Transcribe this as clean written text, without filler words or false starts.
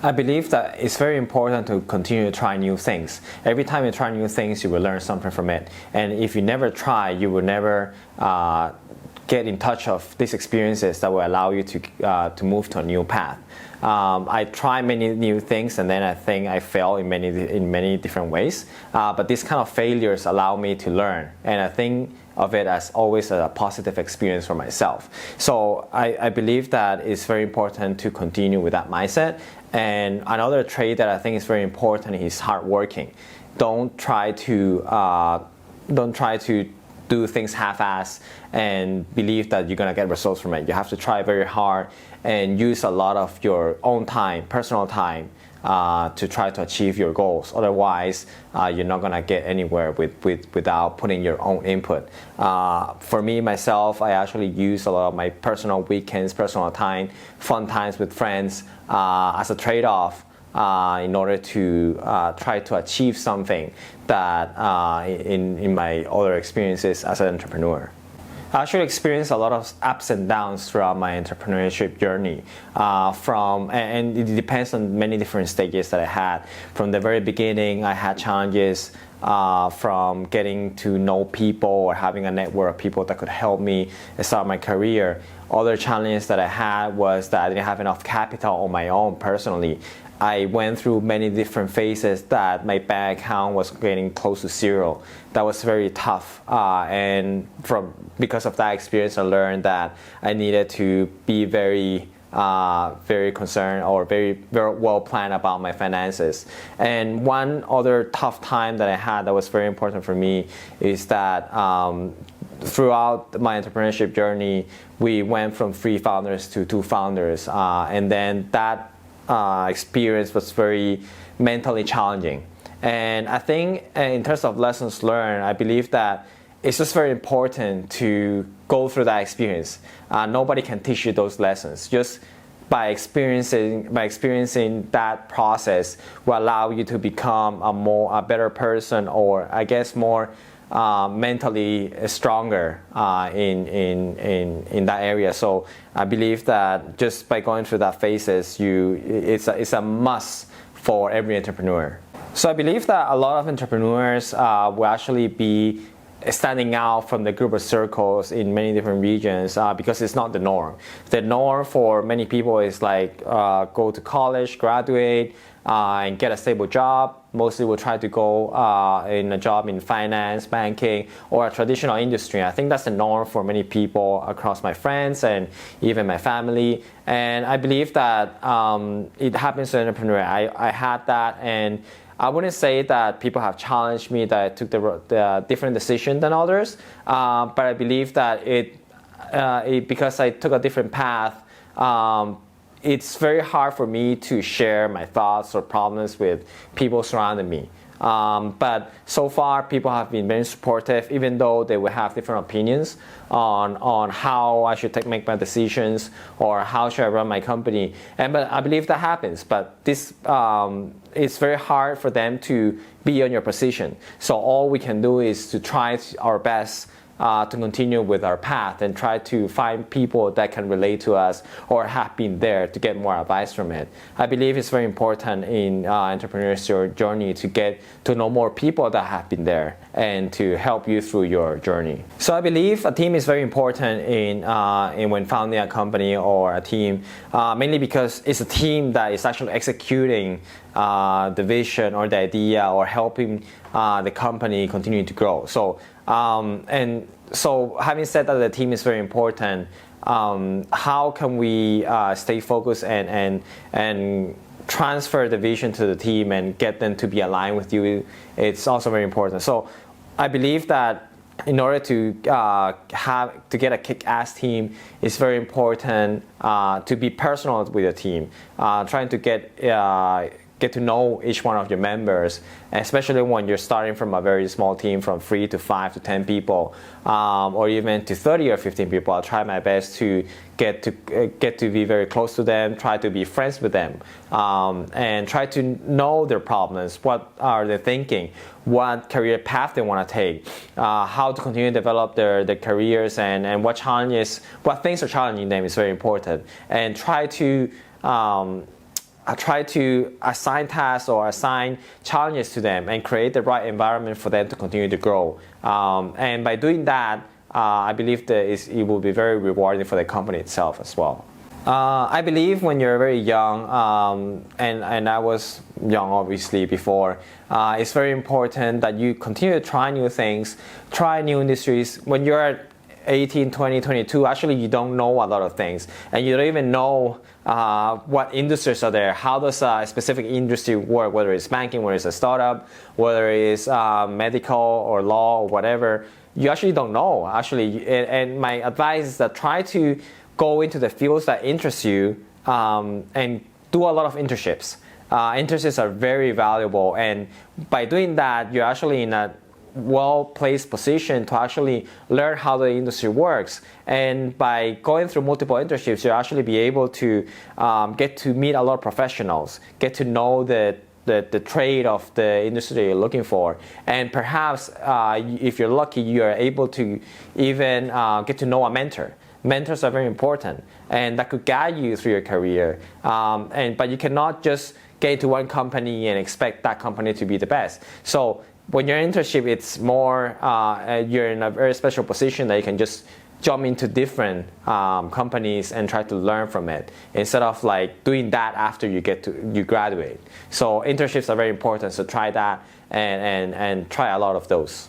I believe that it's very important to continue to try new things. Every time you try new things, you will learn something from it. And if you never try, you will never get in touch of these experiences that will allow you to move to a new path. I try many new things, and then I think I fail in many different ways. But these kind of failures allow me to learn, and I think of it as always a positive experience for myself. So I believe that it's very important to continue with that mindset. And another trait that I think is very important is hardworking. Don't try to do things half-ass and believe that you're gonna get results from it. You have to try very hard and use a lot of your own time, personal time, to try to achieve your goals. Otherwise, you're not gonna get anywhere without putting your own input. For me, myself, I actually use a lot of my personal weekends, personal time, fun times with friends as a trade-off in order to try to achieve something that in my other experiences as an entrepreneur. I actually experienced a lot of ups and downs throughout my entrepreneurship journey. And it depends on many different stages that I had. From the very beginning, I had challenges from getting to know people or having a network of people that could help me start my career. Other challenges that I had was that I didn't have enough capital on my own personally. I went through many different phases that my bank account was getting close to zero. That was very tough, and because of that experience, I learned that I needed to be very concerned or very well planned about my finances. And one other tough time that I had that was very important for me is that throughout my entrepreneurship journey, we went from 3 founders to 2 founders, and then that experience was very mentally challenging. And I think in terms of lessons learned, I believe that it's just very important to go through that experience. Nobody can teach you those lessons. Just by experiencing that process will allow you to become a better person, or I guess more mentally stronger in that area. So I believe that just by going through that phases, it's a must for every entrepreneur. So I believe that a lot of entrepreneurs will actually be standing out from the group of circles in many different regions because it's not the norm. The norm for many people is like go to college, graduate, and get a stable job. Mostly will try to go in a job in finance, banking, or a traditional industry. I think that's the norm for many people across my friends and even my family. And I believe that it happens to an entrepreneur. I had that, and I wouldn't say that people have challenged me that I took the different decision than others, but I believe that because I took a different path, it's very hard for me to share my thoughts or problems with people surrounding me. But so far, people have been very supportive, even though they will have different opinions on how I should make my decisions or how should I run my company. But I believe that happens. But it's very hard for them to be on your position. So all we can do is to try our best to continue with our path and try to find people that can relate to us or have been there to get more advice from it. I believe it's very important in entrepreneurship journey to get to know more people that have been there and to help you through your journey. So I believe a team is very important in when founding a company or a team, mainly because it's a team that is actually executing the vision or the idea or helping the company continue to grow. So having said that the team is very important, how can we stay focused and transfer the vision to the team and get them to be aligned with you? It's also very important. So I believe that in order to get a kick-ass team, it's very important to be personal with your team, trying to get to know each one of your members, especially when you're starting from a very small team, from 3 to 5 to 10 people, or even to 30 or 15 people. I'll try my best to get to be very close to them, try to be friends with them, and try to know their problems, what are they thinking, what career path they want to take, how to continue to develop their careers, and what things are challenging them is very important. And try to I try to assign tasks or assign challenges to them and create the right environment for them to continue to grow. And by doing that, I believe that it will be very rewarding for the company itself as well. I believe when you're very young, and I was young obviously before, it's very important that you continue to try new things, try new industries. When you're 18, 20, 22, actually you don't know a lot of things, and you don't even know what industries are there. How does a specific industry work, whether it's banking, whether it's a startup, whether it's medical or law or whatever. You actually don't know, actually. And my advice is that try to go into the fields that interest you, and do a lot of internships. Internships are very valuable, and by doing that, you're actually in a well-placed position to actually learn how the industry works. And by going through multiple internships, you'll actually be able to get to meet a lot of professionals, get to know the trade of the industry you're looking for, and perhaps if you're lucky, you are able to even get to know a mentor. Mentors are very important, and that could guide you through your career. But you cannot just get into one company and expect that company to be the best. So when you're in internship, it's more you're in a very special position that you can just jump into different companies and try to learn from it, instead of like doing that after you graduate. So internships are very important. So try that and try a lot of those.